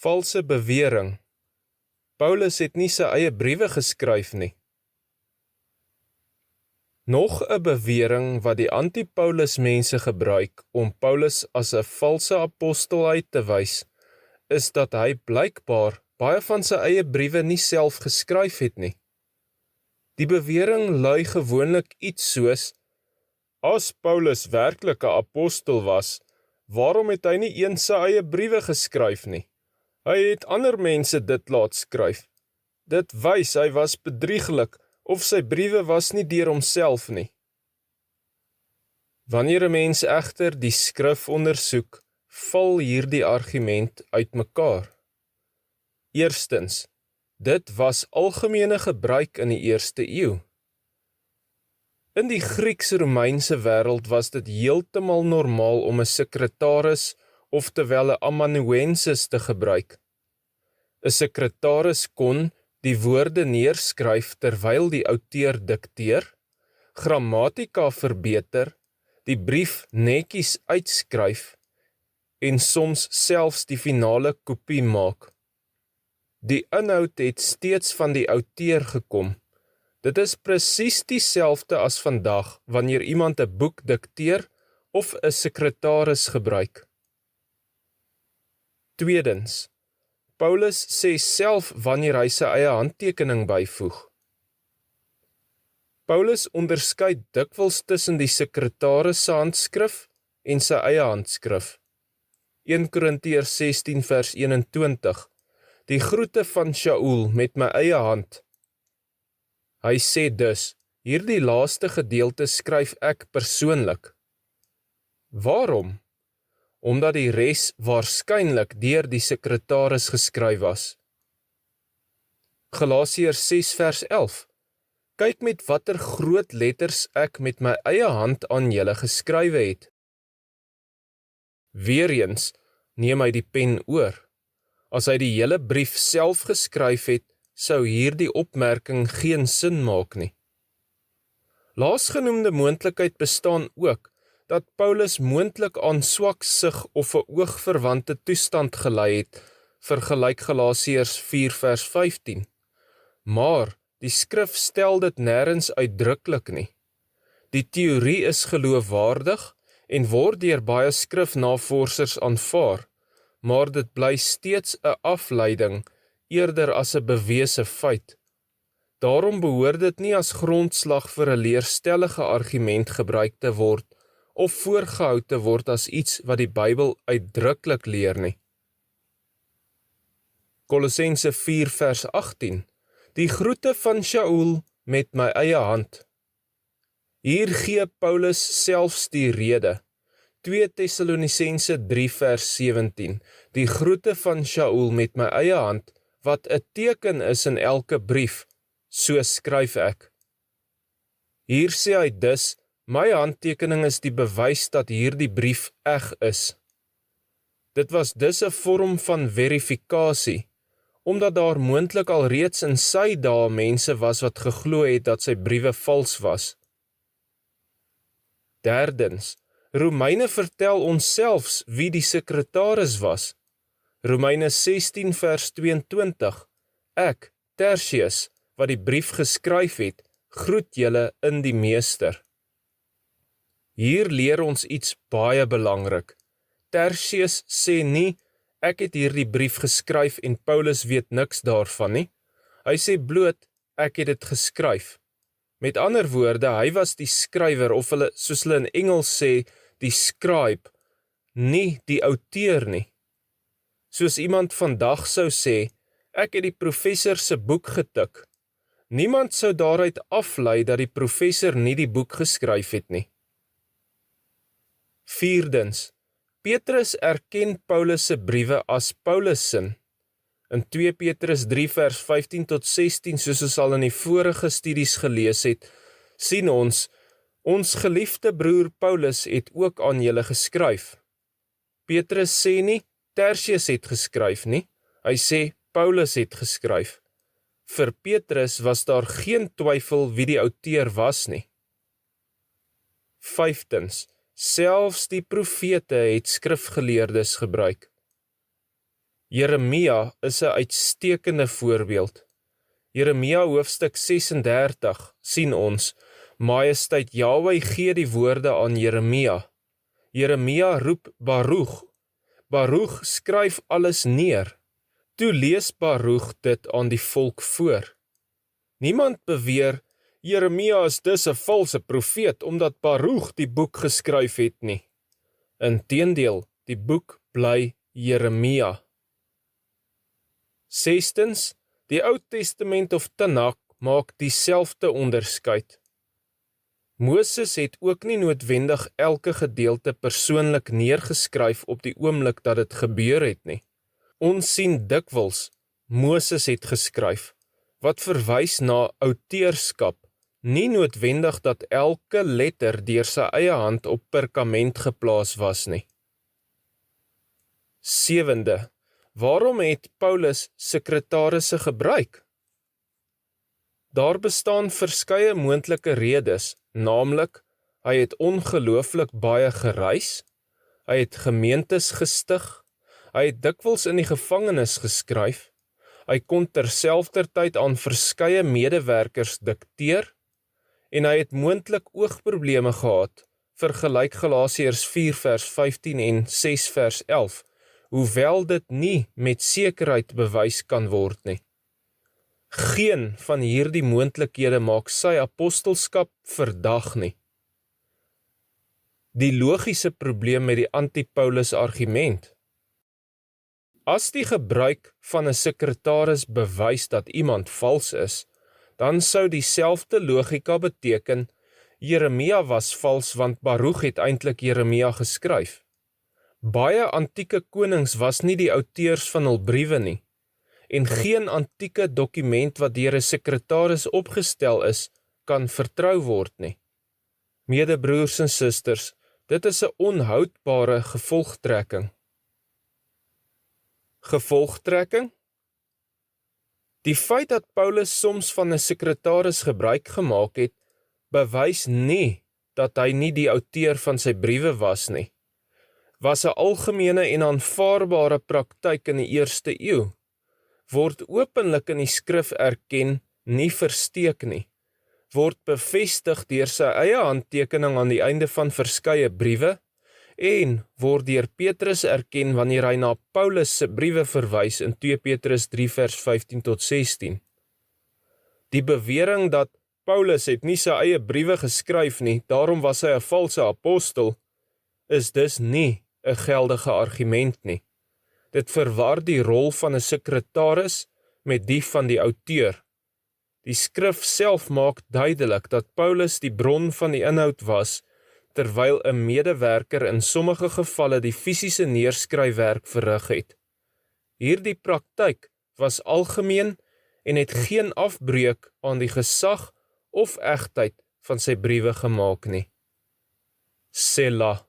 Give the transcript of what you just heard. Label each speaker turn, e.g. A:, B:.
A: Valse bewering. Paulus het nie sy eie briewe geskryf nie. Nog 'n bewering wat die anti-Paulus mense gebruik om Paulus as 'n valse apostel uit te wys, is dat hy blykbaar baie van sy eie briewe nie self geskryf het nie. Die bewering lui gewoonlik iets soos: as Paulus werklik 'n apostel was, waarom het hy nie eens sy eie briewe geskryf nie? Hy het ander mense dit laat skryf. Dit wys hy was bedrieglik of sy briewe was nie deur homself nie. Wanneer 'n mens egter die skrif ondersoek, val hierdie argument uitmekaar. Eerstens, dit was algemene gebruik in die eerste eeu. In die Grieks-Romeinse wêreld was dit heeltemal normaal om 'n sekretaris, oftewel 'n amanuensis te gebruik. 'n Sekretaris kon die woorde neerskryf terwyl die outeur dikteer, grammatika verbeter, die brief netjies uitskryf en soms selfs die finale kopie maak. Die inhoud het steeds van die outeur gekom. Dit is presies dieselfde as vandag wanneer iemand 'n boek dikteer of 'n sekretaris gebruik. Tweedens, Paulus sê self wanneer hy sy eie handtekening byvoeg. Paulus onderskei dikwels tussen die sekretaris se handskrif en sy eie handskrif. 1 Korintiërs 16 vers 21. Die groete van Shaul met my eie hand. Hy sê dus, hierdie laaste gedeelte skryf ek persoonlik. Waarom? Omdat die res waarskynlik deur die sekretaris geskryf was. Galasiërs 6 vers 11. Kyk met watter groot letters ek met my eie hand aan julle geskrywe het. Weereens neem hy die pen oor. As hy die hele brief self geskryf het, sou hierdie opmerking geen sin maak nie. Laasgenoemde moontlikheid bestaan ook, dat Paulus moontlik aan swaksig of 'n oogverwante toestand gelei het, vergelyk Galasiërs 4 vers 15. Maar die skrif stel dit nêrens uitdruklik nie. Die teorie is geloofwaardig en word deur baie skrifnavorsers aanvaar, maar dit bly steeds 'n afleiding eerder as 'n bewese feit. Daarom behoort dit nie as grondslag vir 'n leerstellige argument gebruik te word of voorgehou te word as iets wat die Bybel uitdruklik leer nie. Kolossense 4 vers 18. Die groete van Shaul met my eie hand. Hier gee Paulus selfs die rede. 2 Tessalonisense 3 vers 17. Die groete van Shaul met my eie hand, wat 'n teken is in elke brief, so skryf ek. Hier sê hy dus, my handtekening is die bewys dat hierdie brief eg is. Dit was dus 'n vorm van verifikasie, omdat daar moontlik al reeds in sy dae mense was wat geglo het dat sy briewe vals was. Derdens, Romeine vertel ons selfs wie die sekretaris was. Romeine 16 vers 22. Ek, Tertius, wat die brief geskryf het, groet julle in die Meester. Hier leer ons iets baie belangrik. Tertius sê nie, ek het hierdie brief geskryf en Paulus weet niks daarvan nie. Hy sê bloot, ek het dit geskryf. Met ander woorde, hy was die skrywer of hulle, soos hulle in Engels sê, die scribe, nie die outeur nie. Soos iemand vandag sou sê, ek het die professor se boek getik. Niemand sou daaruit aflei dat die professor nie die boek geskryf het nie. Vierdens, Petrus erken Paulus se briewe as Paulus sin. In 2 Petrus 3 vers 15 tot 16, soos ons al in die vorige studies gelees het, sien ons geliefde broer Paulus het ook aan julle geskryf. Petrus sê nie, Tertius het geskryf nie, hy sê, Paulus het geskryf. Vir Petrus was daar geen twyfel wie die outeur was nie. Vyftens, selfs die profete het skrifgeleerdes gebruik. Jeremia is 'n uitstekende voorbeeld. Jeremia hoofstuk 36 sien ons, Majesteit Jahwe gee die woorde aan Jeremia. Jeremia roep Baruch. Baruch skryf alles neer. Toe lees Baruch dit aan die volk voor. Niemand beweer, Jeremia is dus 'n valse profeet, omdat Baruch die boek geskryf het nie. Inteendeel, die boek bly Jeremia. Sestens, die Ou Testament of Tanakh maak dieselfde onderskeid. Moses het ook nie noodwendig elke gedeelte persoonlik neergeskryf op die oomblik dat dit gebeur het nie. Ons sien dikwels, Moses het geskryf, wat verwys na outeurskap, nie noodwendig dat elke letter deur sy eie hand op perkament geplaas was nie. Sewende, waarom het Paulus sekretarisse gebruik? Daar bestaan verskeie moontlike redes, naamlik, hy het ongelooflik baie gereis, hy het gemeentes gestig, hy het dikwels in die gevangenis geskryf, hy kon terselfdertyd aan verskeie medewerkers dikteer, en hy het moontlik oogprobleme gehad, vergelyk Galasiërs 4 vers 15 en 6 vers 11, hoewel dit nie met sekerheid bewys kan word nie. Geen van hierdie moontlikhede maak sy apostelskap verdag nie. Die logiese probleem met die anti-Paulus argument. As die gebruik van 'n sekretaris bewys dat iemand vals is, dan sou dieselfde logika beteken, Jeremia was vals want Baruch het eintlik Jeremia geskryf. Baie antieke konings was nie die auteurs van hul briewe nie, en geen antieke dokument wat deur 'n sekretaris opgestel is, kan vertrou word nie. Medebroers en susters, dit is 'n onhoudbare gevolgtrekking. Gevolgtrekking? Die feit dat Paulus soms van 'n sekretaris gebruik gemaak het, bewys nie dat hy nie die outeur van sy briewe was nie. Was 'n algemene en aanvaarbare praktyk in die eerste eeu, word openlik in die skrif erken, nie versteek nie, word bevestig deur sy eie handtekening aan die einde van verskeie briewe, en word deur Petrus erken wanneer hy na Paulus se briewe verwys in 2 Petrus 3 vers 15 tot 16. Die bewering dat Paulus het nie sy eie briewe geskryf nie, daarom was hy 'n valse apostel, is dus nie 'n geldige argument nie. Dit verwar die rol van 'n sekretaris met die van die outeur. Die skrif self maak duidelik dat Paulus die bron van die inhoud was, terwyl 'n medewerker in sommige gevalle die fisiese neerskryfwerk verrig het. Hierdie praktyk was algemeen en het geen afbreuk aan die gesag of egtheid van sy briewe gemaak nie. Selah.